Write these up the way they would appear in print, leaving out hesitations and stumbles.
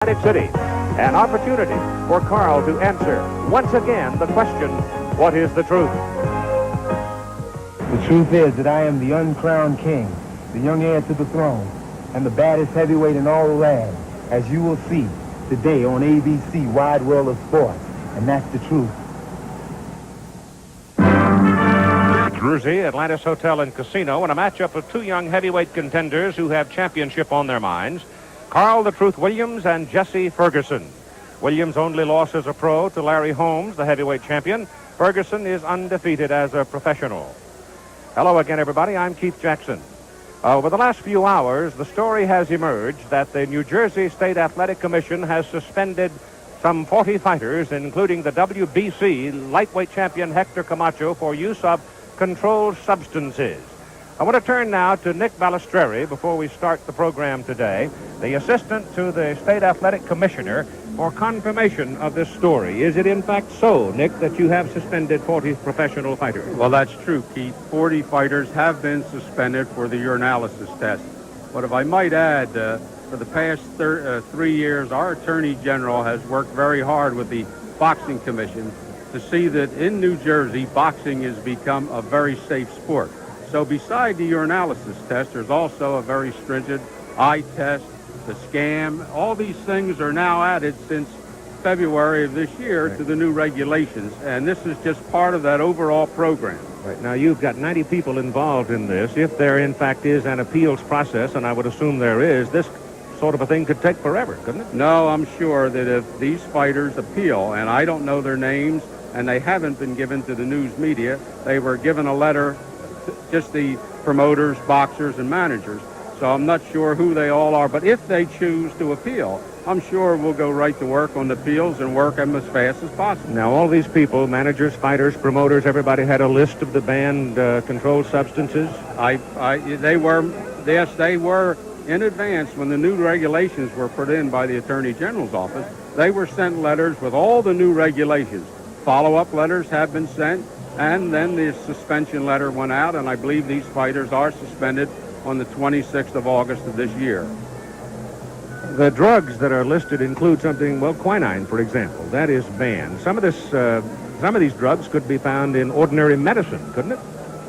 Atlantic City. An opportunity for Carl to answer once again the question, what is the truth? The truth is that I am the uncrowned king, the young heir to the throne, and the baddest heavyweight in all the land, as you will see today on ABC Wide World of Sports. And that's the truth. Druzy, Atlantis Hotel and Casino, in a matchup of two young heavyweight contenders who have championship on their minds, Carl the Truth Williams and Jesse Ferguson. Williams' only loss as a pro to Larry Holmes, the heavyweight champion. Ferguson is undefeated as a professional. Hello again, everybody. I'm Keith Jackson. Over the last few hours, the story has emerged that the New Jersey State Athletic Commission has suspended some 40 fighters, including the WBC lightweight champion Hector Camacho, for use of controlled substances. I want to turn now to Nick Balistreri before we start the program today, the assistant to the State Athletic Commissioner, for confirmation of this story. Is it in fact so, Nick, that you have suspended 40 professional fighters? Well, that's true, Keith. 40 fighters have been suspended for the urinalysis test. But if I might add, for the past 3 years, our Attorney General has worked very hard with the Boxing Commission to see that in New Jersey, boxing has become a very safe sport. So beside the urinalysis test, there's also a very stringent eye test, the scam. All these things are now added since February of this year to the new regulations, and this is just part of that overall program. Right. Now, you've got 90 people involved in this. If there, in fact, is an appeals process, and I would assume there is, this sort of a thing could take forever, couldn't it? No, I'm sure that if these fighters appeal, and I don't know their names, and they haven't been given to the news media, they were given a letter, just the promoters, boxers, and managers. So I'm not sure who they all are, but if they choose to appeal, I'm sure we'll go right to work on the appeals and work them as fast as possible. Now, all these people, managers, fighters, promoters, everybody had a list of the banned controlled substances? They were in advance when the new regulations were put in by the Attorney General's office. They were sent letters with all the new regulations. Follow-up letters have been sent, and then the suspension letter went out, and I believe these fighters are suspended on the 26th of August of this year. The drugs that are listed include something, well, quinine, for example. That is banned. Some of these drugs could be found in ordinary medicine, couldn't it?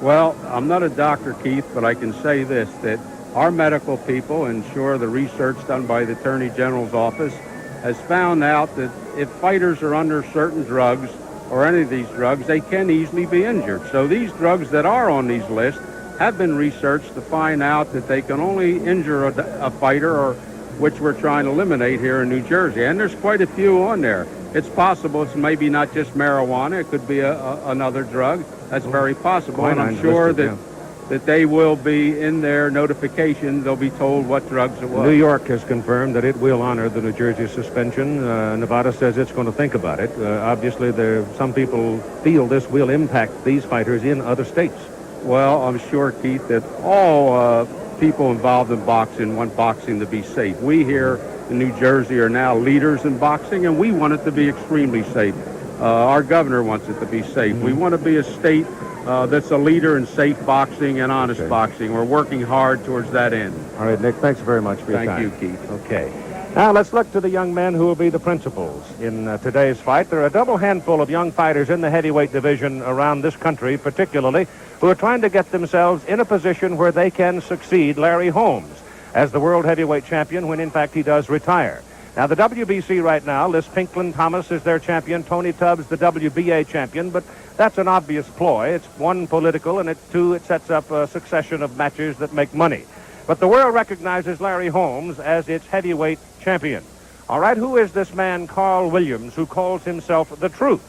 Well, I'm not a doctor, Keith, but I can say this, that our medical people ensure the research done by the Attorney General's office has found out that if fighters are under certain drugs or any of these drugs, they can easily be injured. So these drugs that are on these lists have been researched to find out that they can only injure a fighter, or which we're trying to eliminate here in New Jersey. And there's quite a few on there. It's possible it's maybe not just marijuana. It could be another drug. That's very possible. And I'm sure that they will be in their notification. They'll be told what drugs it was. New York has confirmed that it will honor the New Jersey suspension. Nevada says it's going to think about it. Obviously, some people feel this will impact these fighters in other states. Well, I'm sure, Keith, that all people involved in boxing want boxing to be safe. We here in New Jersey are now leaders in boxing, and we want it to be extremely safe. Our governor wants it to be safe. We want to be a state that's a leader in safe boxing and honest boxing. We're working hard towards that end. All right, Nick, thanks very much for your time. Thank you, Keith. Okay. Now, let's look to the young men who will be the principals in today's fight. There are a double handful of young fighters in the heavyweight division around this country, particularly, who are trying to get themselves in a position where they can succeed Larry Holmes as the world heavyweight champion when, in fact, he does retire. Now, the WBC right now lists Pinklon Thomas as their champion, Tony Tubbs the WBA champion, but that's an obvious ploy. It's one, political, and two, it sets up a succession of matches that make money. But the world recognizes Larry Holmes as its heavyweight champion. All right, who is this man, Carl Williams, who calls himself the Truth?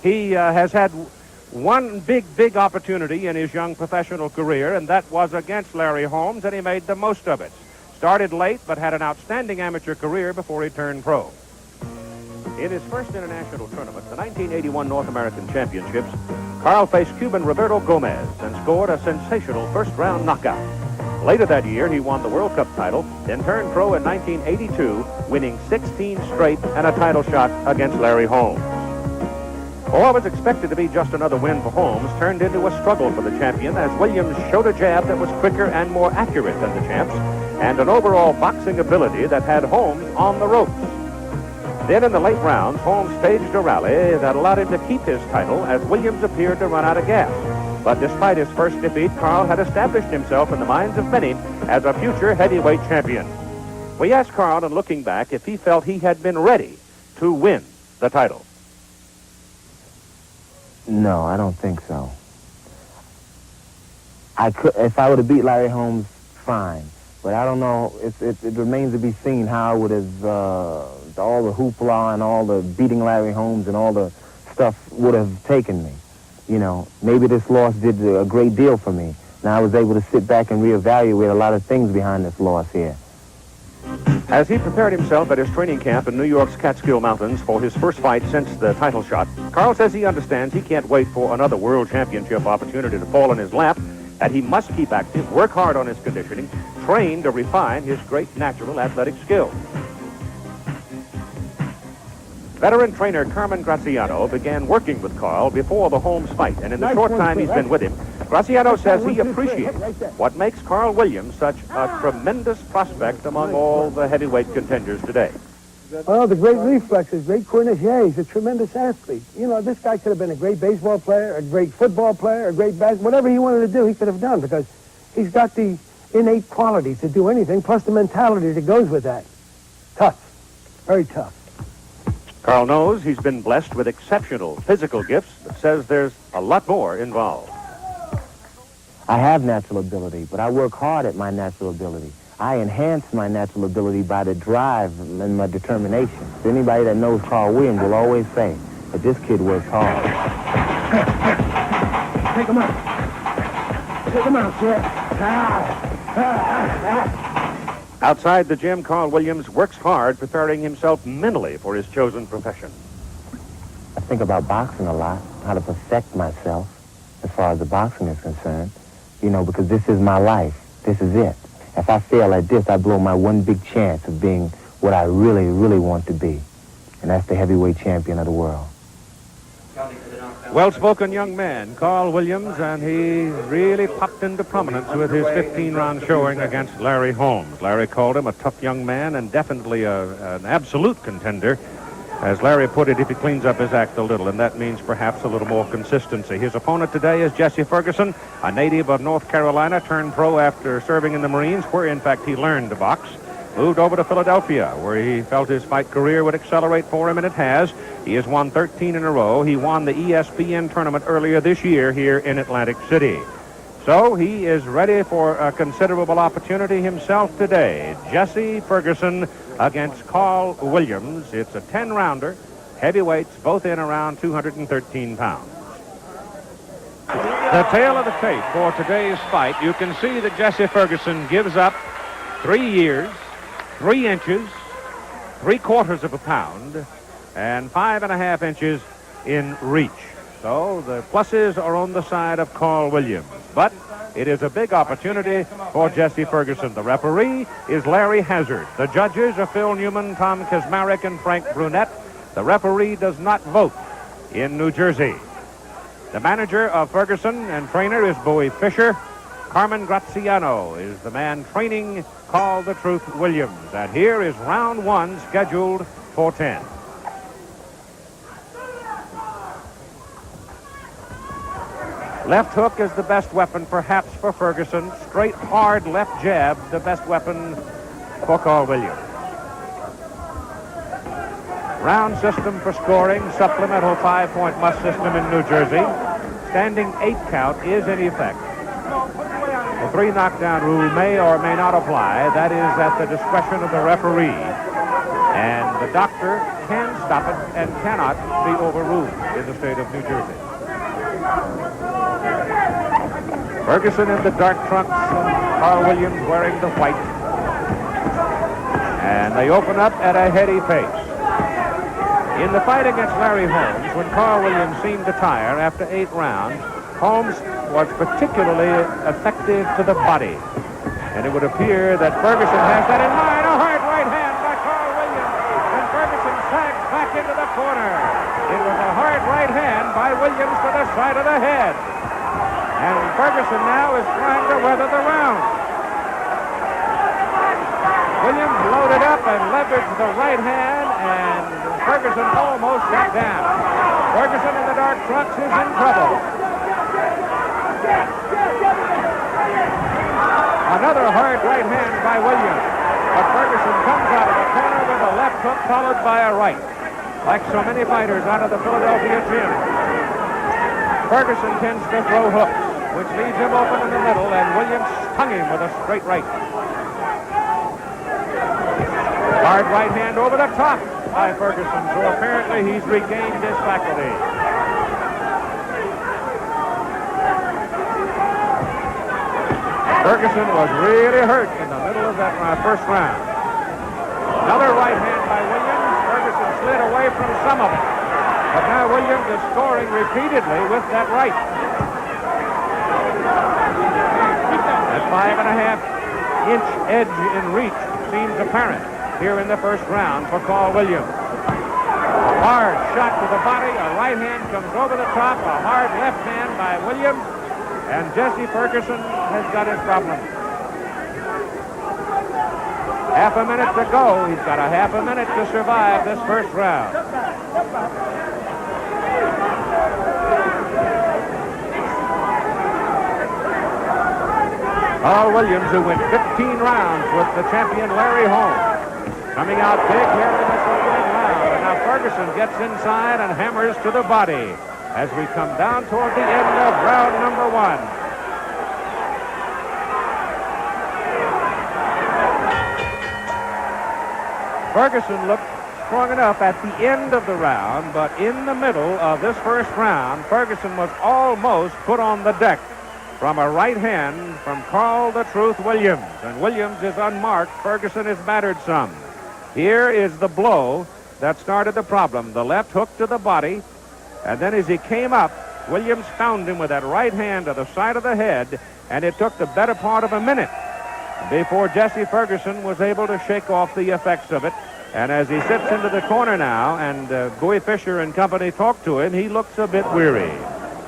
He has had one big opportunity in his young professional career, and that was against Larry Holmes, and he made the most of it. Started late, but had an outstanding amateur career before he turned pro. In his first international tournament, the 1981 North American Championships, Carl faced Cuban Roberto Gomez and scored a sensational first-round knockout. Later that year, he won the World Cup title, then turned pro in 1982, winning 16 straight and a title shot against Larry Holmes. What was expected to be just another win for Holmes turned into a struggle for the champion as Williams showed a jab that was quicker and more accurate than the champ's, and an overall boxing ability that had Holmes on the ropes. Then in the late rounds, Holmes staged a rally that allowed him to keep his title as Williams appeared to run out of gas. But despite his first defeat, Carl had established himself in the minds of many as a future heavyweight champion. We asked Carl, in looking back, if he felt he had been ready to win the title. No, I don't think so. If I would have beat Larry Holmes, fine. But I don't know. It remains to be seen how I would have, all the hoopla and all the beating Larry Holmes and all the stuff would have taken me. You know, maybe this loss did a great deal for me. Now I was able to sit back and reevaluate a lot of things behind this loss here. As he prepared himself at his training camp in New York's Catskill Mountains for his first fight since the title shot, Carl says he understands he can't wait for another world championship opportunity to fall in his lap, that he must keep active, work hard on his conditioning, train to refine his great natural athletic skills. Veteran trainer Carmen Graziano began working with Carl before the Holmes fight, and in the short time he's been with him, Graziano says he appreciates what makes Carl Williams such a tremendous prospect among all the heavyweight contenders today. Well, the great reflexes, great coordination. Yeah, he's a tremendous athlete. You know, this guy could have been a great baseball player, a great football player, a great basketball. Whatever he wanted to do, he could have done because he's got the innate quality to do anything, plus the mentality that goes with that. Tough. Very tough. Carl knows he's been blessed with exceptional physical gifts, but says there's a lot more involved. I have natural ability, but I work hard at my natural ability. I enhance my natural ability by the drive and my determination. Anybody that knows Carl Williams will always say that this kid works hard. Take him out. Take him out, sir. Outside the gym, Carl Williams works hard, preparing himself mentally for his chosen profession. I think about boxing a lot, how to perfect myself as far as the boxing is concerned. You know, because this is my life. This is it. If I fail at this, I blow my one big chance of being what I really, really want to be. And that's the heavyweight champion of the world. Well-spoken young man, Carl Williams, and he really popped into prominence with his 15-round showing against Larry Holmes. Larry called him a tough young man and definitely an absolute contender. As Larry put it, if he cleans up his act a little, and that means perhaps a little more consistency. His opponent today is Jesse Ferguson, a native of North Carolina, turned pro after serving in the Marines, where in fact he learned to box. Moved over to Philadelphia, where he felt his fight career would accelerate for him, and it has. He has won 13 in a row. He won the ESPN tournament earlier this year here in Atlantic City. So he is ready for a considerable opportunity himself today. Jesse Ferguson against Carl Williams. It's a 10-rounder. Heavyweights both in around 213 pounds. The tail of the tape for today's fight. You can see that Jesse Ferguson gives up 3 years, 3 inches, 3/4 of a pound, and 5.5 inches in reach. So the pluses are on the side of Carl Williams. But it is a big opportunity for Jesse Ferguson. The referee is Larry Hazard. The judges are Phil Newman, Tom Kazmarek, and Frank Brunette. The referee does not vote in New Jersey. The manager of Ferguson and trainer is Bowie Fisher. Carmen Graziano is the man training Carl the Truth Williams. And here is round 1 scheduled for 10. Left hook is the best weapon, perhaps, for Ferguson. Straight, hard left jab, the best weapon for Carl Williams. Round system for scoring, supplemental 5-point must system in New Jersey. Standing 8 count is in effect. The 3 knockdown rule may or may not apply. That is at the discretion of the referee. And the doctor can stop it and cannot be overruled in the state of New Jersey. Ferguson in the dark trunks, Carl Williams wearing the white. And they open up at a heady pace. In the fight against Larry Holmes, when Carl Williams seemed to tire after 8 rounds, Holmes was particularly effective to the body. And it would appear that Ferguson has that in mind. A hard right hand by Carl Williams. And Ferguson sags back into the corner. It was a hard right hand by Williams to the side of the head. And Ferguson now is trying to weather the round. Williams loaded up and leveraged the right hand, and Ferguson almost shut down. Ferguson in the dark trunks is in trouble. Another hard right hand by Williams. But Ferguson comes out of the corner with a left hook followed by a right. Like so many fighters out of the Philadelphia gym. Ferguson tends to throw hooks, which leaves him open in the middle, and Williams stung him with a straight right. Hard right hand over the top by Ferguson, so apparently he's regained his faculty. Ferguson was really hurt in the middle of that first round. Another right hand by Williams. Ferguson slid away from some of it. But now Williams is scoring repeatedly with that right. That 5.5-inch edge in reach seems apparent here in the first round for Carl Williams. A hard shot to the body. A right hand comes over the top. A hard left hand by Williams. And Jesse Ferguson has got his problem. Half a minute to go. He's got a half a minute to survive this first round. Carl Williams, who went 15 rounds with the champion Larry Holmes, coming out big here in this opening round. And now Ferguson gets inside and hammers to the body as we come down toward the end of round number 1. Ferguson looked strong enough at the end of the round, but in the middle of this first round, Ferguson was almost put on the deck from a right hand from Carl the Truth Williams. And Williams is unmarked. Ferguson is battered some. Here is the blow that started the problem. The left hook to the body. And then as he came up, Williams found him with that right hand to the side of the head. And it took the better part of a minute before Jesse Ferguson was able to shake off the effects of it. And as he sits into the corner now and Bowie Fisher and company talk to him, he looks a bit weary.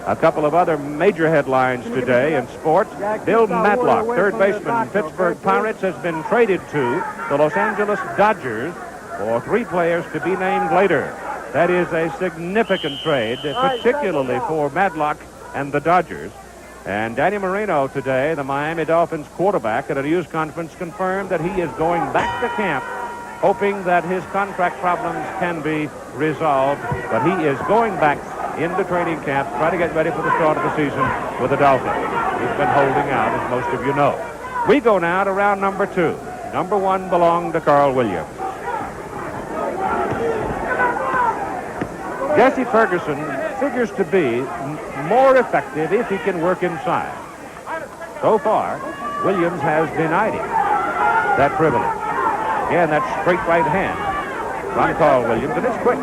A couple of other major headlines today in sports. Bill Matlock, third baseman, Pittsburgh Pirates, has been traded to the Los Angeles Dodgers for 3 players to be named later. That is a significant trade, particularly for Matlock and the Dodgers. And Danny Marino today, the Miami Dolphins quarterback, at a news conference confirmed that he is going back to camp, hoping that his contract problems can be resolved. But he is going back into training camp, try to get ready for the start of the season with the Dolphins. He's been holding out, as most of you know. We go now to round number 2. Number 1 belonged to Carl Williams. Jesse Ferguson figures to be more effective if he can work inside. So far, Williams has denied him that privilege. Again, that straight right hand from Carl Williams, and it's quick.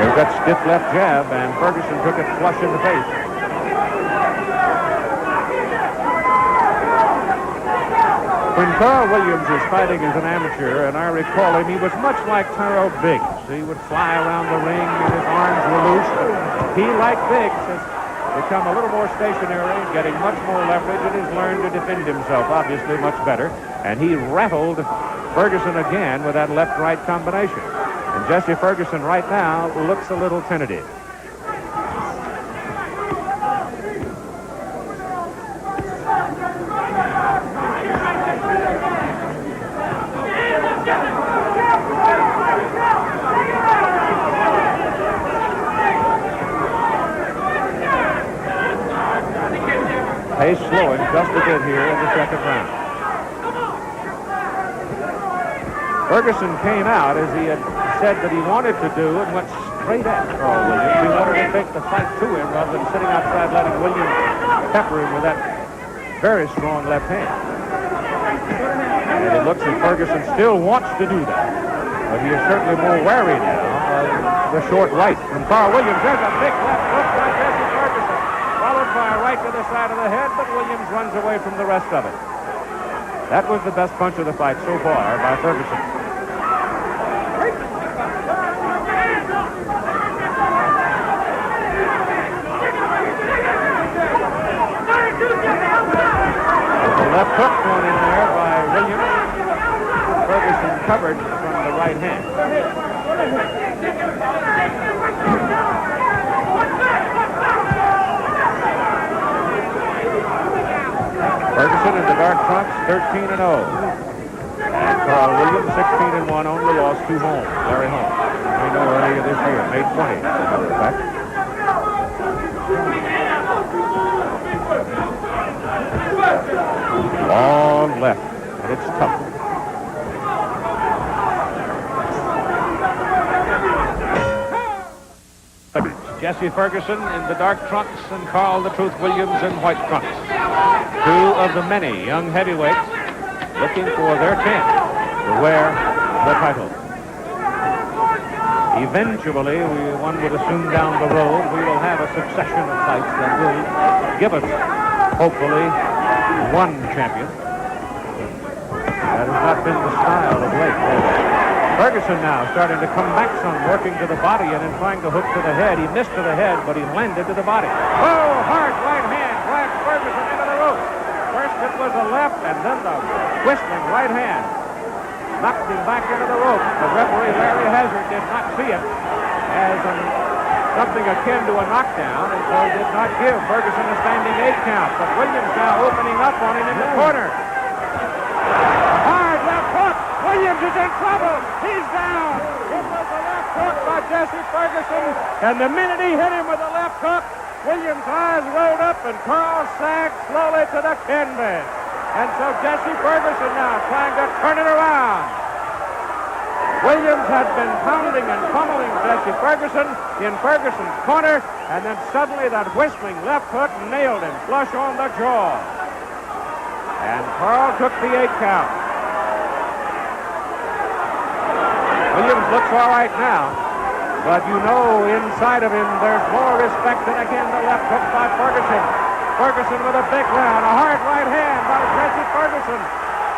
There's that stiff left jab, and Ferguson took it flush in the face. When Carl Williams was fighting as an amateur, and I recall him, he was much like Taro Biggs. He would fly around the ring, and his arms were loose. He, like Biggs, has become a little more stationary, getting much more leverage, and has learned to defend himself, obviously, much better. And he rattled Ferguson again with that left-right combination. And Jesse Ferguson right now looks a little tentative. Pace slowing just a bit here in the second round. Ferguson came out as he had said that he wanted to do and went straight at Carl Williams. He wanted to take the fight to him rather than sitting outside letting Williams pepper him with that very strong left hand. And it looks as Ferguson still wants to do that. But he is certainly more wary now of the short right from Carl Williams. There's a big left hook by Jesse Ferguson, followed by a right to the side of the head, but Williams runs away from the rest of it. That was the best punch of the fight so far by Ferguson. recovered from the right hand. Ferguson in the dark trunks, 13-0. And Carl Williams, 16-1, only lost to Holmes, Larry Holmes. We know earlier this year, May 20th, as a matter of fact. Long left, and it's tough. Jesse Ferguson in the dark trunks and Carl the Truth Williams in white trunks. Two of the many young heavyweights looking for their chance to wear the title. Eventually, one would assume down the road, we will have a succession of fights that will give us, hopefully, one champion. That has not been the style of late. Ferguson now starting to come back some, working to the body and then trying to hook to the head. He missed to the head, but he landed to the body. Oh, hard right hand drags Ferguson into the rope. First it was the left, and then the whistling right hand knocked him back into the rope. The referee, Larry Hazard, did not see it as something akin to a knockdown, and so did not give Ferguson a standing 8 count. But Williams now opening up on him in the corner. Hard left hook. Williams is in trouble. He's down. It was a left hook by Jesse Ferguson, and the minute he hit him with a left hook, Williams' eyes rolled up and Carl sagged slowly to the canvas. And so Jesse Ferguson now trying to turn it around. Williams had been pounding and pummeling Jesse Ferguson in Ferguson's corner, and then suddenly that whistling left hook nailed him flush on the jaw. And Carl took the 8 count. Williams looks all right now, but you know inside of him there's more respect than again the left hook by Ferguson. Ferguson with a big round, a hard right hand by Jesse Ferguson.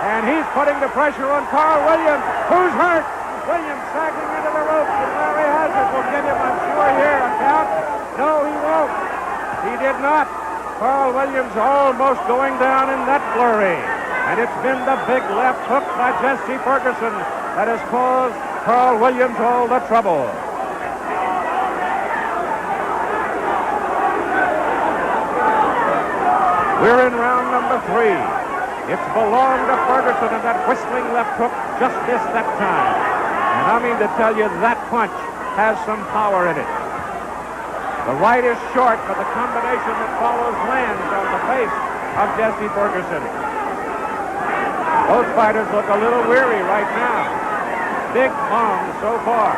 And he's putting the pressure on Carl Williams, who's hurt. Williams sagging into the ropes, and Larry Hazard will give him, I'm sure, here a count. No, he won't. He did not. Carl Williams almost going down in that flurry. And it's been the big left hook by Jesse Ferguson that has caused Carl Williams all the trouble. We're in round number 3. It's belonged to Ferguson, and that whistling left hook just missed that time. And I mean to tell you, that punch has some power in it. The right is short, but the combination that follows lands on the face of Jesse Ferguson. Both fighters look a little weary right now. Big bombs so far.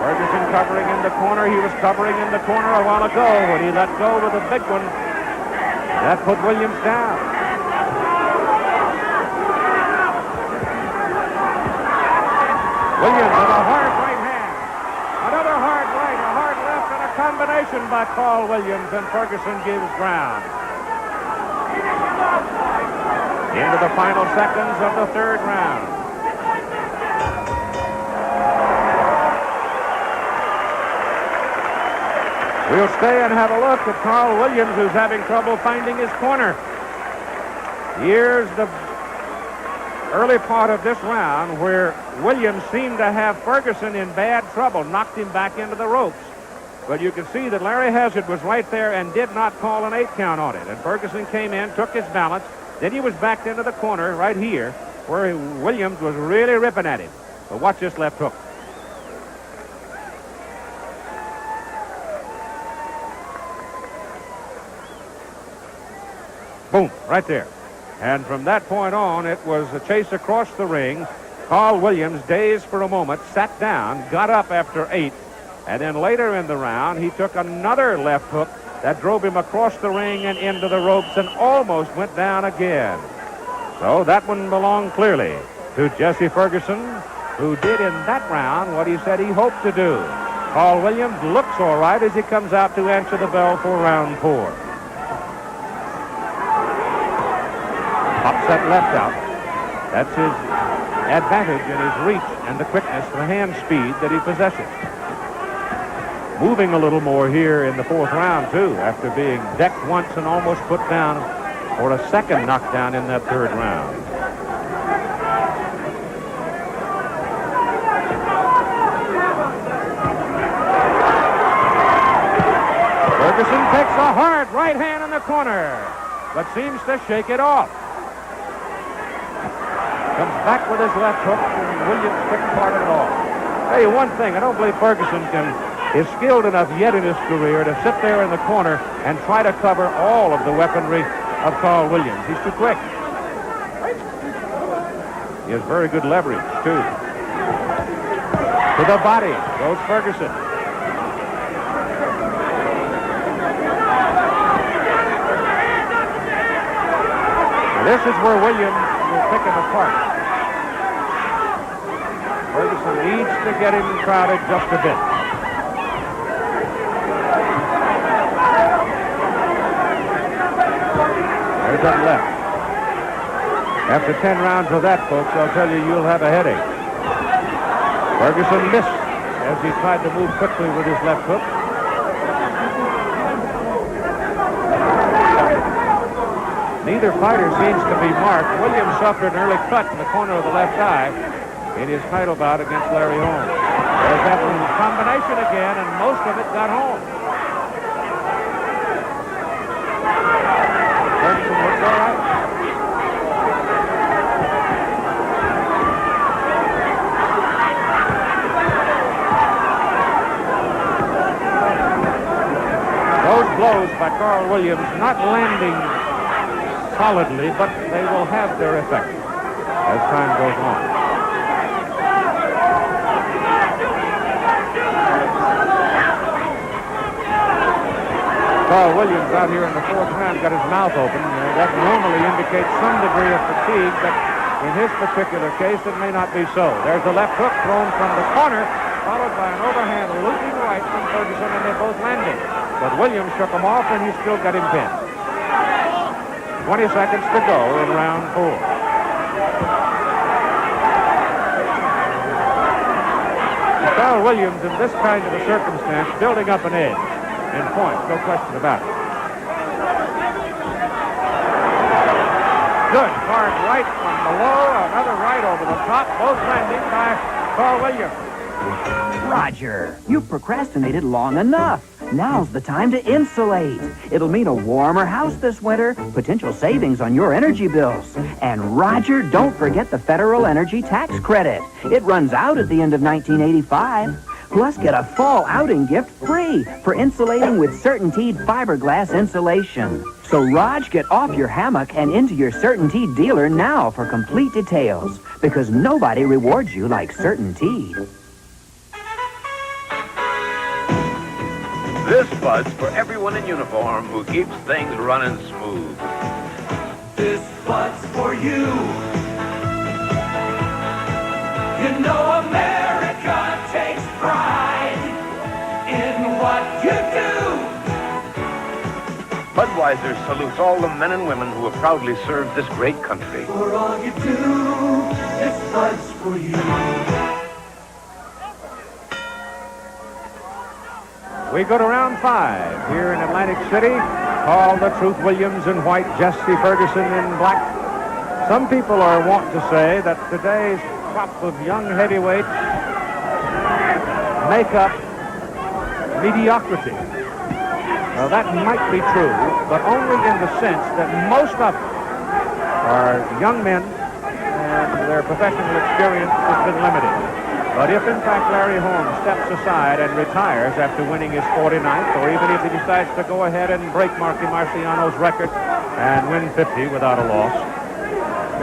Ferguson covering in the corner. He was covering in the corner a while ago when he let go with a big one. That put Williams down. Williams with a hard right hand. Another hard right, a hard left, and a combination by Carl Williams, and Ferguson gives ground. Into the final seconds of the 3rd round. We'll stay and have a look at Carl Williams, who's having trouble finding his corner. Here's the early part of this round where Williams seemed to have Ferguson in bad trouble, knocked him back into the ropes. But you can see that Larry Hazard was right there and did not call an 8 count on it. And Ferguson came in, took his balance. Then he was backed into the corner right here where Williams was really ripping at him. But watch this left hook. Boom, right there. And from that point on, it was a chase across the ring. Carl Williams, dazed for a moment, sat down, got up after 8. And then later in the round, he took another left hook that drove him across the ring and into the ropes and almost went down again. So that one belonged clearly to Jesse Ferguson, who did in that round what he said he hoped to do. Carl Williams looks all right as he comes out to answer the bell for round 4. Pops that left out. That's his advantage in his reach and the quickness, the hand speed that he possesses. Moving a little more here in the 4th round, too, after being decked once and almost put down for a second knockdown in that 3rd round. Ferguson takes a hard right hand in the corner, but seems to shake it off. Comes back with his left hook, and Williams picked part of it off. Tell you one thing, I don't believe Ferguson is skilled enough yet in his career to sit there in the corner and try to cover all of the weaponry of Carl Williams. He's too quick. He has very good leverage, too. To the body goes Ferguson. This is where Williams will pick him apart. Ferguson needs to get him crowded just a bit. There's that left. After 10 rounds of that, folks, I'll tell you, you'll have a headache. Ferguson missed as he tried to move quickly with his left hook. Neither fighter seems to be marked. Williams suffered an early cut in the corner of the left eye in his title bout against Larry Holmes. There's that combination again, and most of it got home. Ferguson looks all right. Those blows by Carl Williams not landing solidly, but they will have their effect as time goes on. Carl Williams out here in the fourth round got his mouth open. That normally indicates some degree of fatigue, but in his particular case, it may not be so. There's a left hook thrown from the corner, followed by an overhand looping right from Ferguson, and they both landed. But Williams shook him off, and he still got him pinned. 20 seconds to go in round 4. Carl Williams, in this kind of a circumstance, building up an edge in points, no question about it. Good hard right from below, another right over the top, both landing by Carl Williams. Roger, you've procrastinated long enough. Now's the time to insulate. It'll mean a warmer house this winter, potential savings on your energy bills. And Roger, don't forget the federal energy tax credit. It runs out at the end of 1985. Plus, get a fall outing gift free for insulating with CertainTeed fiberglass insulation. So, Raj, get off your hammock and into your CertainTeed dealer now for complete details. Because nobody rewards you like CertainTeed. This bud's for everyone in uniform who keeps things running smooth. This bud's for you. You know America takes pride in what you do. Budweiser salutes all the men and women who have proudly served this great country. For all you do, this bud's for you. We go to round 5 here in Atlantic City. Paul the Truth Williams in white, Jesse Ferguson in black. Some people are wont to say that today's crop of young heavyweights make up mediocrity. Well, that might be true, but only in the sense that most of them are young men and their professional experience has been limited. But if, in fact, Larry Holmes steps aside and retires after winning his 49th, or even if he decides to go ahead and break Marky Marciano's record and win 50 without a loss,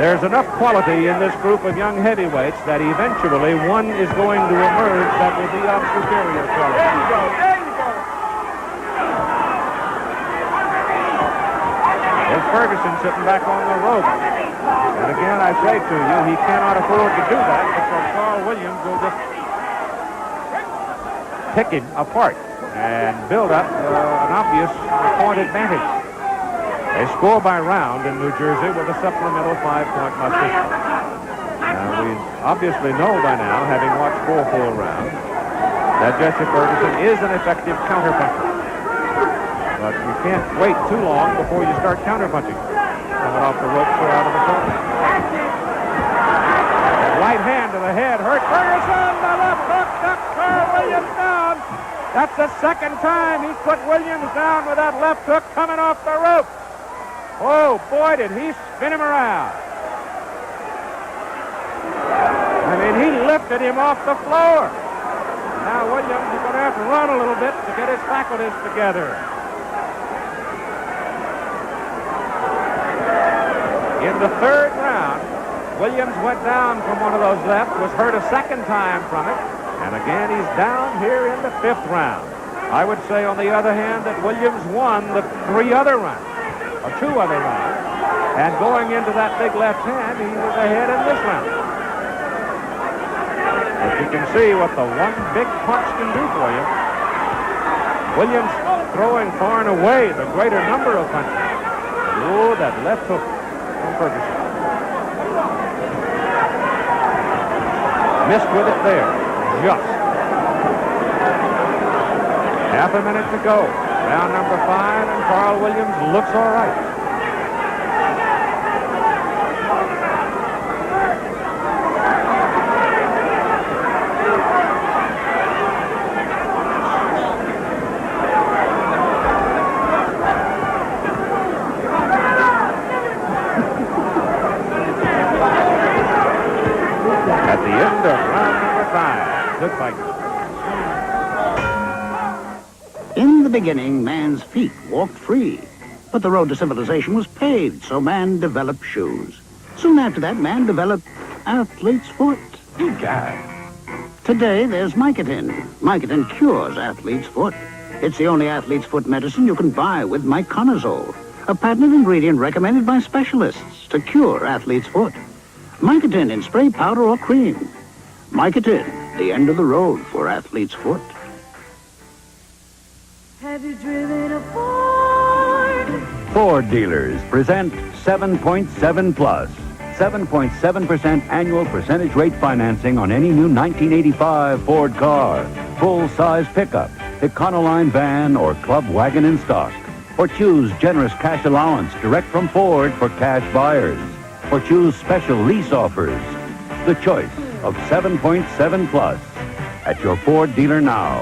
there's enough quality in this group of young heavyweights that eventually one is going to emerge that will be of superior quality. There you go. There you go. There's Ferguson sitting back on the rope. And again, I say to you, he cannot afford to do that because Carl Williams will just pick him apart and build up an obvious point advantage. They score by round in New Jersey with a supplemental 5-point must issue. Now, we obviously know by now, having watched 4 full rounds, that Jesse Ferguson is an effective counterpuncher. But you can't wait too long before you start counterpunching. Coming off the ropes or out of the corner. Right hand to the head hurt Ferguson. The left hook knocked Carl Williams down. That's the second time he's put Williams down with that left hook coming off the rope. Oh, boy, did he spin him around. I mean, he lifted him off the floor. Now Williams is going to have to run a little bit to get his faculties together. In the third round, Williams went down from one of those lefts, was hurt a second time from it, and again he's down here in the fifth round. I would say, on the other hand, that Williams won the two other rounds. And going into that big left hand, he was ahead in this round. But you can see what the one big punch can do for you. Williams throwing far and away the greater number of punches. Oh, that left hook from Ferguson. Missed with it there. Just. Half a minute to go. Round number 5, and Carl Williams looks all right. At the end of round number 5, good fight. In the beginning, man's feet walked free. But the road to civilization was paved, so man developed shoes. Soon after that, man developed athlete's foot. Good guy. Today, there's Mycotin. Mycotin cures athlete's foot. It's the only athlete's foot medicine you can buy with myconazole, a patented ingredient recommended by specialists to cure athlete's foot. Mycotin in spray, powder, or cream. Mycotin, the end of the road for athlete's foot. Have you driven a Ford? Ford dealers present 7.7 Plus. 7.7% annual percentage rate financing on any new 1985 Ford car. Full-size pickup, Econoline van, or club wagon in stock. Or choose generous cash allowance direct from Ford for cash buyers. Or choose special lease offers. The choice of 7.7 Plus at your Ford dealer now.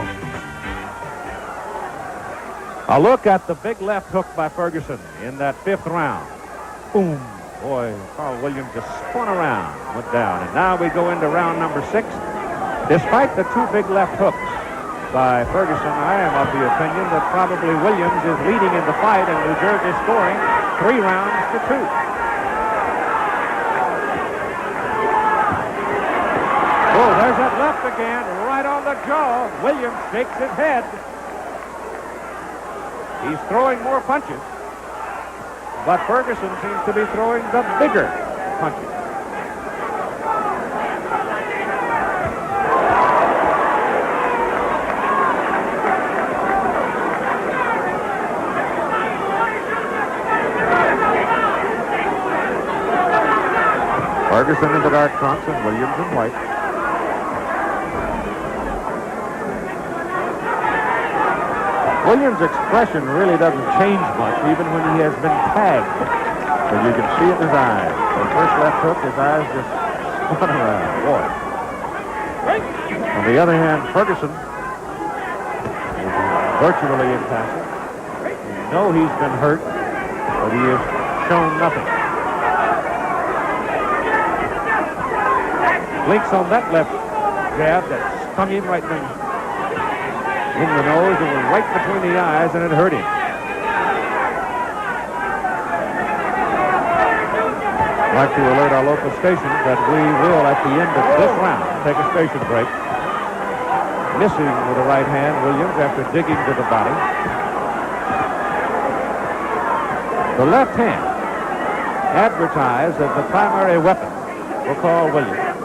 A look at the big left hook by Ferguson in that 5th round. Boom. Boy, Carl Williams just spun around, went down. And now we go into round number 6. Despite the 2 big left hooks by Ferguson, I am of the opinion that probably Williams is leading in the fight and New Jersey scoring 3 rounds to 2. Oh, there's that left again, right on the jaw. Williams shakes his head. He's throwing more punches, but Ferguson seems to be throwing the bigger punches. Ferguson in the dark trunks and Williams in white. Williams' expression really doesn't change much, even when he has been tagged. But you can see in his eyes. The first left hook, his eyes just spun around. Boy. On the other hand, Ferguson is virtually impassive. You know he's been hurt, but he has shown nothing. Blinks on that left jab that stung him right in the nose. It was right between the eyes, and it hurt him. I'd like to alert our local stations that we will, at the end of this round, take a station break. Missing with the right hand, Williams, after digging to the body. The left hand, advertised as the primary weapon for Carl Williams,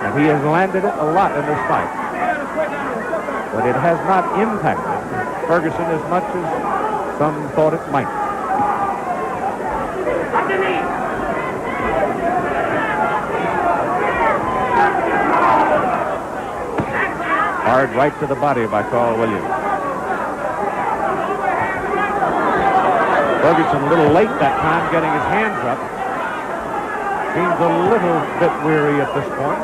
and he has landed it a lot in this fight. But it has not impacted Ferguson as much as some thought it might. Hard right to the body by Carl Williams. Ferguson a little late that time getting his hands up. Seems a little bit weary at this point.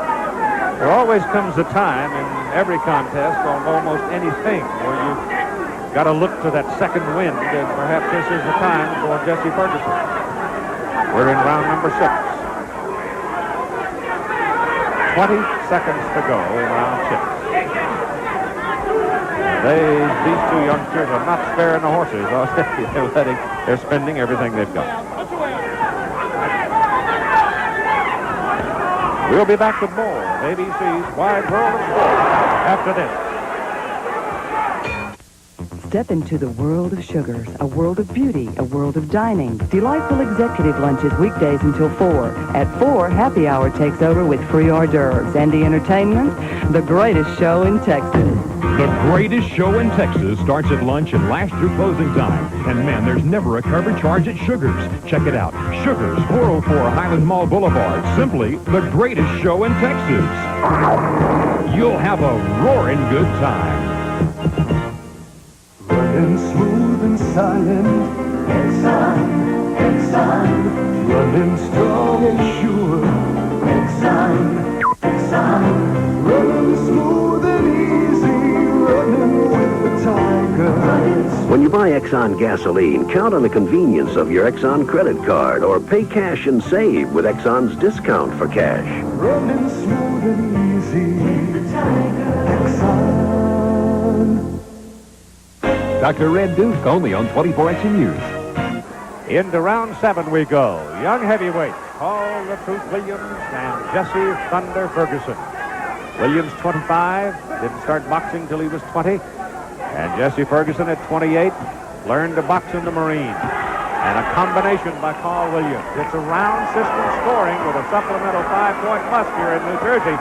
There always comes a time in every contest on almost anything where you've got to look to that second wind, and perhaps this is the time for Jesse Ferguson. We're in round number 6. 20 seconds to go in round 6. These two youngsters are not sparing the horses. They're spending everything they've got. We'll be back with more of ABC's Wide World of Sport after this. Step into the world of sugars, a world of beauty, a world of dining. Delightful executive lunches weekdays until 4. At 4, happy hour takes over with free hors d'oeuvres. And the entertainment, the greatest show in Texas. The greatest show in Texas starts at lunch and lasts through closing time. And man, there's never a cover charge at Sugar's. Check it out. Sugar's, 404 Highland Mall Boulevard. Simply the greatest show in Texas. You'll have a roaring good time. Running smooth and silent, Exxon, Exxon. Running strong and sure, Exxon, Exxon. Running smooth and easy, running with the tiger. When you buy Exxon gasoline, count on the convenience of your Exxon credit card or pay cash and save with Exxon's discount for cash. Running smooth and easy, with the tiger. Exxon. Dr. Red Duke, only on 24-action News. Into round 7 we go. Young heavyweights, Paul the Truth Williams and Jesse Thunder Ferguson. Williams, 25, didn't start boxing till he was 20. And Jesse Ferguson at 28 learned to box in the Marines. And a combination by Paul Williams. It's a round system scoring with a supplemental 5-point must here in New Jersey.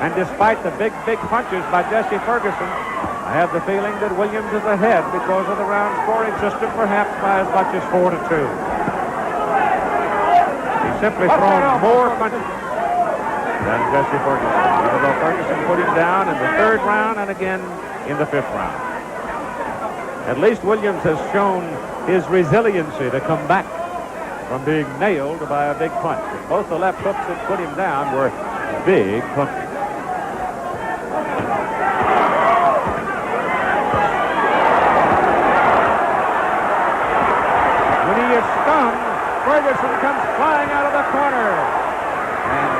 And despite the big punches by Jesse Ferguson, I have the feeling that Williams is ahead because of the round scoring system, perhaps by as much as 4-2. He's simply thrown more punches than Jesse Ferguson, even though Ferguson put him down in the 3rd round and again in the 5th round. At least Williams has shown his resiliency to come back from being nailed by a big punch. Both the left hooks that put him down were big punches. Ferguson comes flying out of the corner and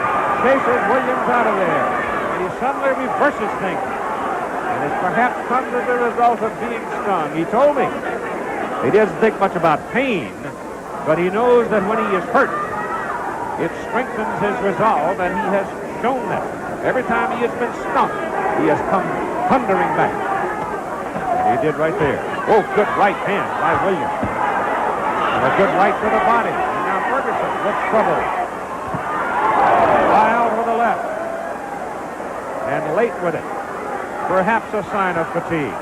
chases Williams out of there. And he suddenly reverses things. And it perhaps comes as a result of being stung. He told me he doesn't think much about pain, but he knows that when he is hurt, it strengthens his resolve, and he has shown that. Every time he has been stung, he has come thundering back. And he did right there. Oh, good right hand by Williams. A good right to the body. And now Ferguson looks troubled. Wild with the left. And late with it. Perhaps a sign of fatigue.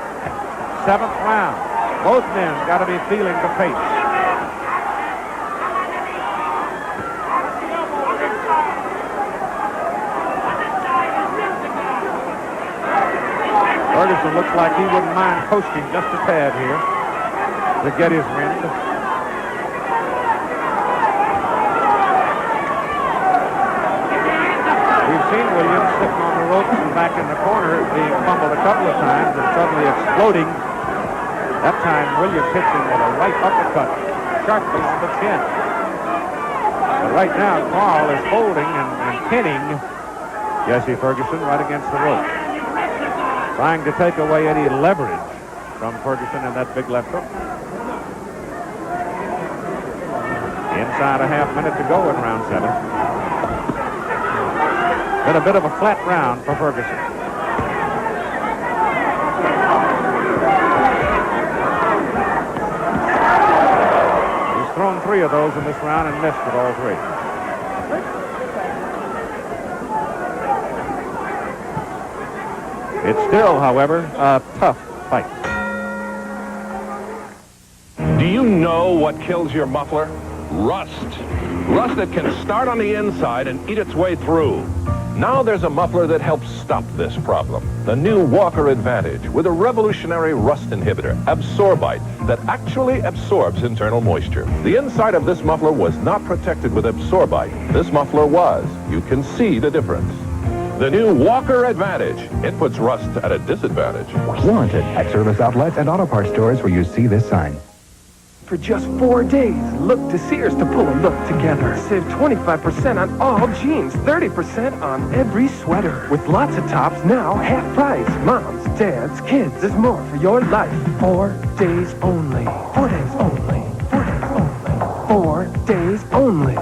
7th round. Both men got to be feeling the pace. Ferguson looks like he wouldn't mind coasting just a tad here to get his wind. Seen Williams sitting on the ropes and back in the corner, being fumbled a couple of times and suddenly exploding. That time Williams hits him with a right uppercut sharply on the chin. But right now Carl is holding and pinning Jesse Ferguson right against the rope, trying to take away any leverage from Ferguson in that big left hook. Inside a half minute to go in round 7. Been a bit of a flat round for Ferguson. He's thrown 3 of those in this round and missed with all 3. It's still, however, a tough fight. Do you know what kills your muffler? Rust. Rust that can start on the inside and eat its way through. Now there's a muffler that helps stop this problem. The new Walker Advantage with a revolutionary rust inhibitor, Absorbite, that actually absorbs internal moisture. The inside of this muffler was not protected with Absorbite. This muffler was. You can see the difference. The new Walker Advantage. It puts rust at a disadvantage. Warranted at service outlets and auto parts stores where you see this sign. For just 4 days, look to Sears to pull a look together. Save 25% on all jeans, 30% on every sweater. With lots of tops now half price. Moms, dads, kids, there's more for your life. 4 days only. 4 days only. 4 days only. 4 days only.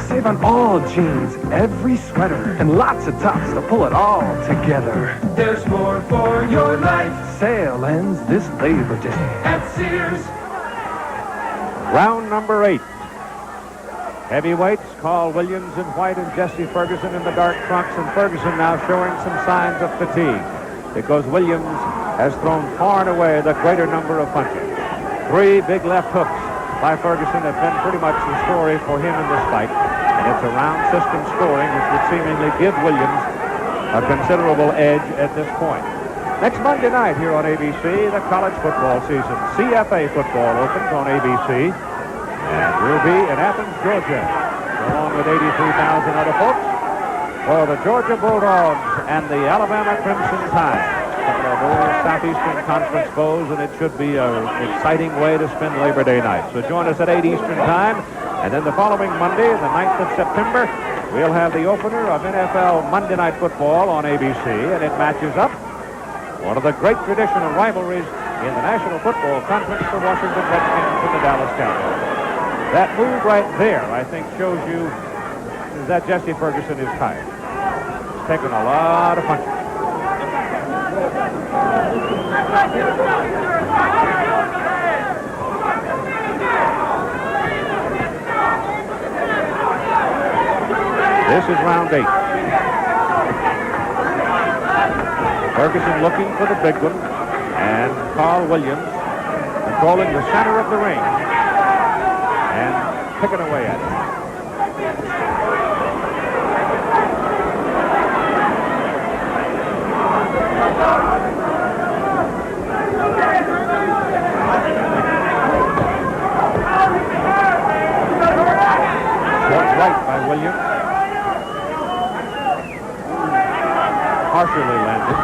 Save on all jeans, every sweater, and lots of tops to pull it all together. There's more for your life. Sale ends this Labor Day at Sears. Round number 8. Heavyweights, Carl Williams in white and Jesse Ferguson in the dark trunks, and Ferguson now showing some signs of fatigue because Williams has thrown far and away the greater number of punches. 3 big left hooks by Ferguson have been pretty much the story for him in this fight, and it's a round system scoring which would seemingly give Williams a considerable edge at this point. Next Monday night here on ABC, the college football season. CFA football opens on ABC. And we'll be in Athens, Georgia, along with 83,000 other folks, for the Georgia Bulldogs and the Alabama Crimson Tide. Some of those Southeastern Conference foes, and it should be an exciting way to spend Labor Day night. So join us at 8 Eastern Time. And then the following Monday, the 9th of September, we'll have the opener of NFL Monday Night Football on ABC, and it matches up one of the great traditional rivalries in the National Football Conference, the Washington Redskins and the Dallas Cowboys. That move right there, I think, shows you that Jesse Ferguson is tired. He's taken a lot of punches. This is round 8. Ferguson looking for the big one, and Carl Williams controlling the center of the ring and picking away at it. Short right by Williams. Partially landed.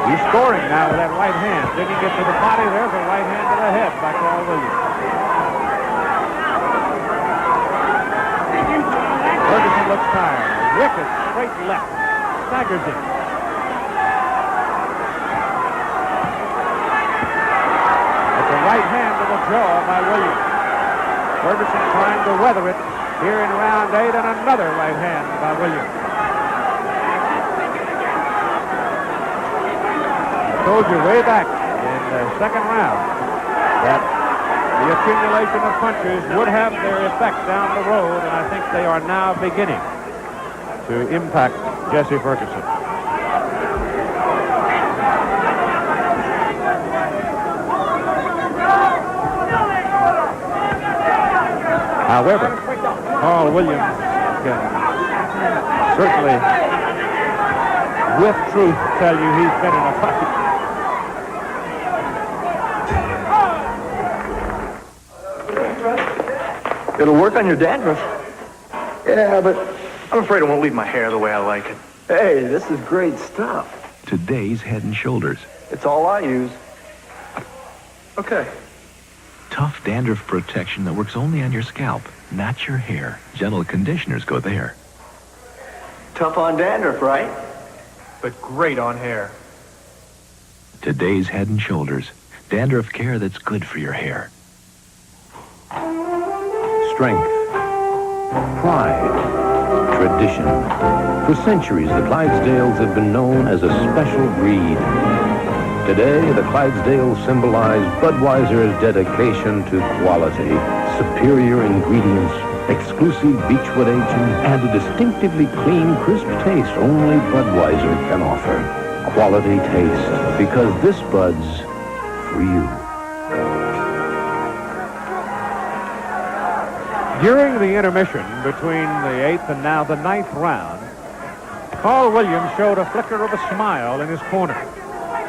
He's scoring now with that right hand. Didn't he get to the body? There's a right hand to the head by Carl Williams. Ferguson looks tired. Wicked straight left. Staggers him. It's a right hand to the jaw by Williams. Ferguson trying to weather it here in round 8, and another right hand by Williams. I told you way back in the second round that the accumulation of punches would have their effect down the road, and I think they are now beginning to impact Jesse Ferguson. However, Carl Williams can certainly, with truth, tell you he's been in a fight. It'll work on your dandruff. Yeah, but I'm afraid it won't leave my hair the way I like it. Hey, this is great stuff. Today's Head and Shoulders. It's all I use. Okay. Tough dandruff protection that works only on your scalp, not your hair. Gentle conditioners go there. Tough on dandruff, right? But great on hair. Today's Head and Shoulders. Dandruff care that's good for your hair. Strength, pride, tradition. For centuries, the Clydesdales have been known as a special breed. Today, the Clydesdales symbolize Budweiser's dedication to quality, superior ingredients, exclusive beechwood aging, and a distinctively clean, crisp taste only Budweiser can offer. Quality taste, because this Bud's for you. During the intermission between the 8th and now the 9th round, Carl Williams showed a flicker of a smile in his corner.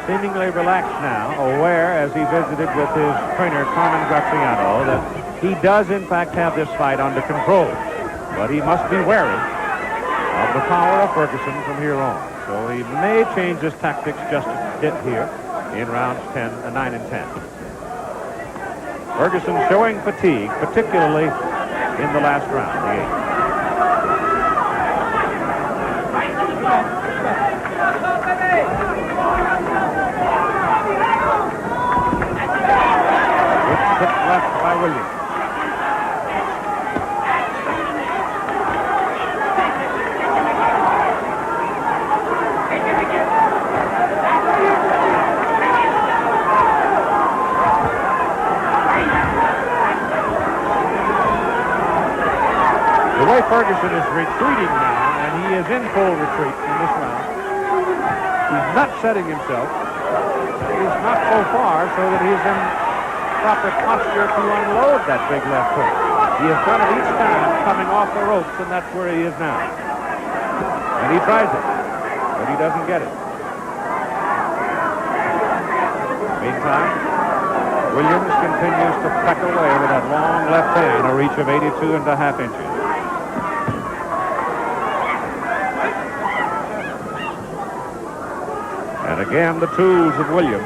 Seemingly relaxed now, aware as he visited with his trainer, Carmen Graziano, that he does in fact have this fight under control. But he must be wary of the power of Ferguson from here on. So he may change his tactics just a bit here in rounds 9 and 10. Ferguson showing fatigue, particularly in the last round, the 8th. Good left by Williams. The way Ferguson is retreating now, and he is in full retreat in this round, he's not setting himself. He's not so far so that he's in proper posture to unload that big left hook. He has done it each time coming off the ropes, and that's where he is now. And he tries it, but he doesn't get it. Meantime, Williams continues to peck away with that long left hand, a reach of 82.5 inches. And again, the tools of Williams.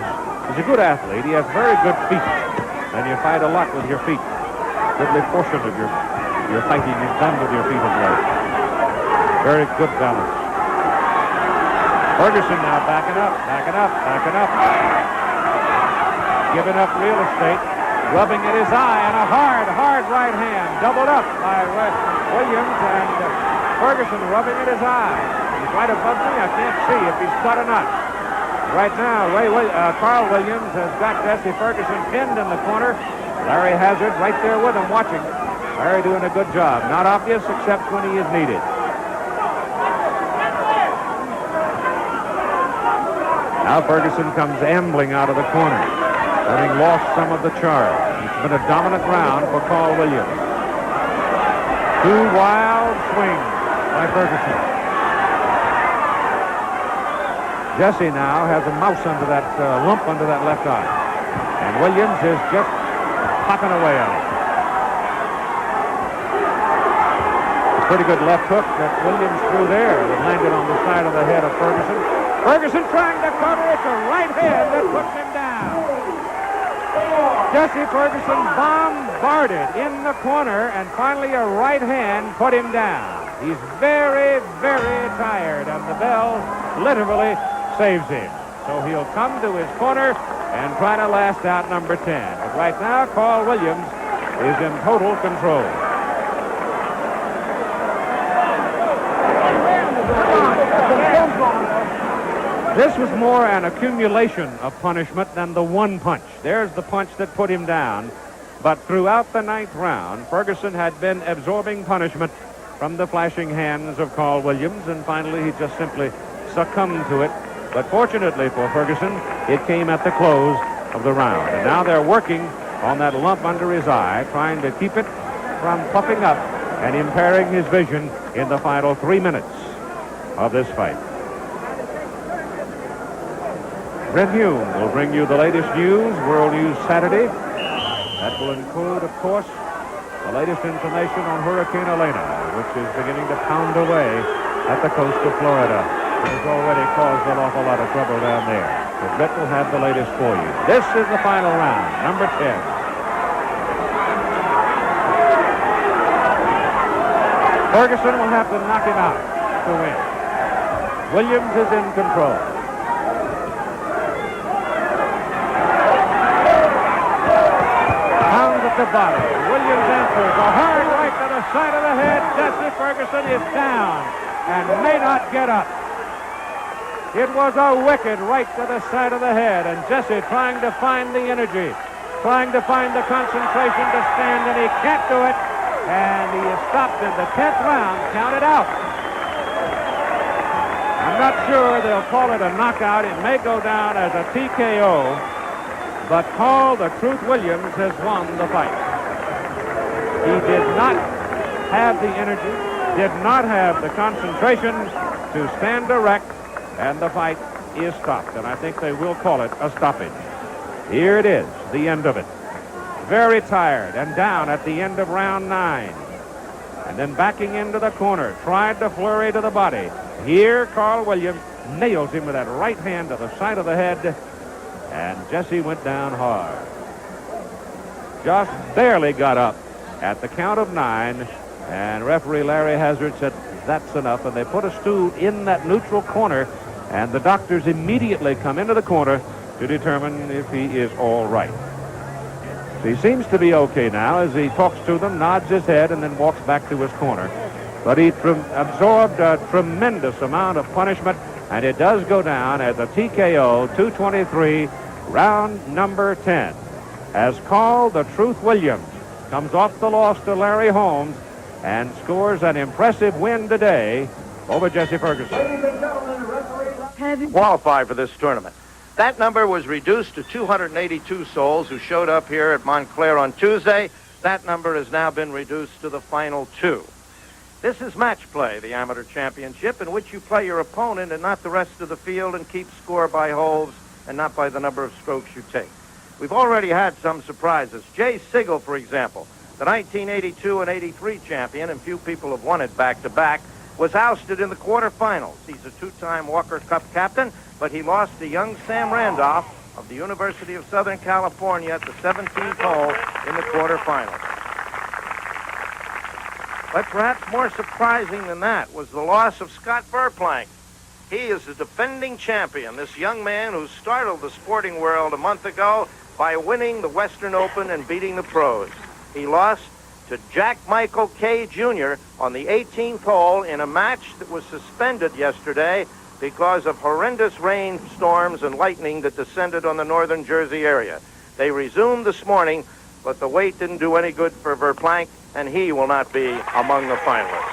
He's a good athlete. He has very good feet. And you fight a lot with your feet. Goodly portion of your fighting is done with your feet and legs. Very good balance. Ferguson now backing up. Giving up real estate. Rubbing at his eye, and a hard right hand. Doubled up by Williams, and Ferguson rubbing at his eye. He's right above me. I can't see if he's cut or not. Right now, Carl Williams has got Jesse Ferguson pinned in the corner. Larry Hazard right there with him watching. Larry doing a good job. Not obvious except when he is needed. Now Ferguson comes ambling out of the corner, having lost some of the charge. It's been a dominant round for Carl Williams. 2 wild swings by Ferguson. Jesse now has a mouse under that lump under that left eye. And Williams is just popping away on it. A pretty good left hook that Williams threw there that landed on the side of the head of Ferguson. Ferguson trying to cover. It's a right hand that puts him down. Jesse Ferguson bombarded in the corner, and finally a right hand put him down. He's very, very tired, and the bell literally saves him. So he'll come to his corner and try to last out number 10. But right now, Carl Williams is in total control. This was more an accumulation of punishment than the one punch. There's the punch that put him down. But throughout the 9th round, Ferguson had been absorbing punishment from the flashing hands of Carl Williams, and finally he just simply succumbed to it. But fortunately for Ferguson, it came at the close of the round. And now they're working on that lump under his eye, trying to keep it from puffing up and impairing his vision in the final 3 minutes of this fight. Brent Hume will bring you the latest news, World News Saturday. That will include, of course, the latest information on Hurricane Elena, which is beginning to pound away at the coast of Florida. It has already caused an awful lot of trouble down there. So Brett will have the latest for you. This is the final round, number 10. Ferguson will have to knock him out to win. Williams is in control. Pounds at the body. Williams answers a hard right to the side of the head. Jesse Ferguson is down and may not get up. It was a wicked right to the side of the head, and Jesse trying to find the energy, trying to find the concentration to stand, and he can't do it, and he is stopped in the 10th round, counted out. I'm not sure they'll call it a knockout. It may go down as a TKO, but Carl the Truth Williams has won the fight. He did not have the energy, did not have the concentration to stand erect, and the fight is stopped, and I think they will call it a stoppage. Here it is, the end of it. Very tired and down at the end of round 9. and then backing into the corner, tried to flurry to the body. Here, Carl Williams nails him with that right hand to the side of the head, and Jesse went down hard. Just barely got up at the count of 9, and referee Larry Hazard said, that's enough, and they put a stool in that neutral corner, and the doctors immediately come into the corner to determine if he is all right. So he seems to be okay now as he talks to them, nods his head, and then walks back to his corner. But he absorbed a tremendous amount of punishment, and it does go down as a TKO, 223, round number 10. As Carl the Truth Williams comes off the loss to Larry Holmes and scores an impressive win today over Jesse Ferguson. Qualify for this tournament. That number was reduced to 282 souls who showed up here at Montclair on Tuesday. That number has now been reduced to the final 2. This is match play, the amateur championship, in which you play your opponent and not the rest of the field and keep score by holes and not by the number of strokes you take. We've already had some surprises. Jay Sigel, for example, the 1982 and 83 champion, and few people have won it back-to-back, was ousted in the quarterfinals. He's a 2-time Walker Cup captain, but he lost to young Sam Randolph of the University of Southern California at the 17th hole in the quarterfinals. But perhaps more surprising than that was the loss of Scott Verplank. He is the defending champion, this young man who startled the sporting world a month ago by winning the Western Open and beating the pros. He lost to Jack Michael Kay Jr. on the 18th hole in a match that was suspended yesterday because of horrendous rainstorms and lightning that descended on the northern Jersey area. They resumed this morning, but the wait didn't do any good for Verplank, and he will not be among the finalists.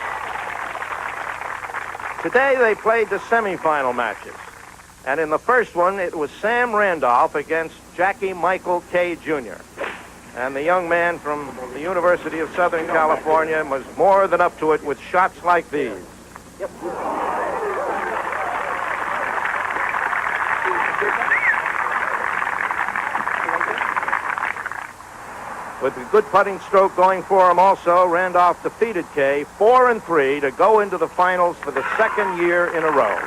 Today they played the semifinal matches, and in the first one it was Sam Randolph against Jackie Michael Kay Jr. And the young man from the University of Southern California was more than up to it with shots like these. With a good putting stroke going for him also, Randolph defeated Kay 4-3 to go into the finals for the second year in a row.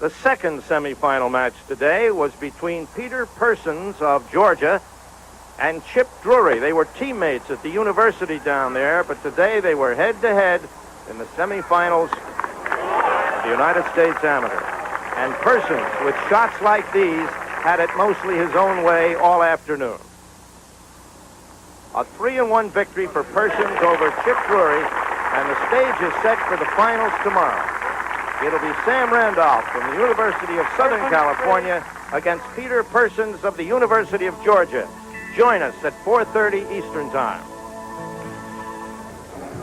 The second semifinal match today was between Peter Persons of Georgia and Chip Drury. They were teammates at the university down there, but today they were head-to-head in the semifinals of the United States Amateur. And Persons, with shots like these, had it mostly his own way all afternoon. A 3-1 victory for Persons over Chip Drury, and the stage is set for the finals tomorrow. It'll be Sam Randolph from the University of Southern California against Peter Persons of the University of Georgia. Join us at 4:30 Eastern Time.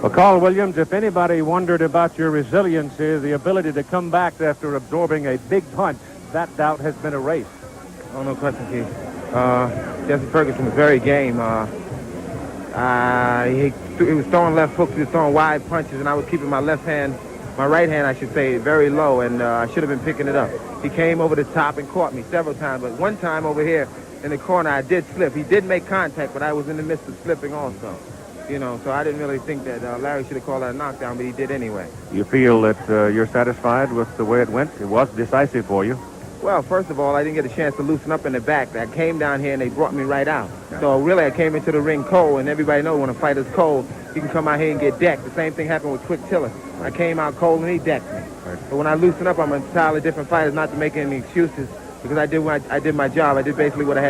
Well, Carl Williams, if anybody wondered about your resiliency, the ability to come back after absorbing a big punch, that doubt has been erased. Oh, no question, Keith. Jesse Ferguson was very game. He was throwing left hooks, he was throwing wide punches, and I was keeping my left hand, my right hand, I should say, very low, and I should have been picking it up. He came over the top and caught me several times, but one time over here in the corner, I did slip. He did make contact, but I was in the midst of slipping also. You know, so I didn't really think that Larry should have called that a knockdown, but he did anyway. You feel that you're satisfied with the way it went? It was decisive for you. Well, first of all, I didn't get a chance to loosen up in the back. I came down here and they brought me right out. So really, I came into the ring cold, and everybody knows when a fighter's cold, you can come out here and get decked. The same thing happened with Quick Tiller. I came out cold and he decked me. But when I loosen up, I'm entirely different fighter, not to make any excuses, because I did my job. I did basically what I had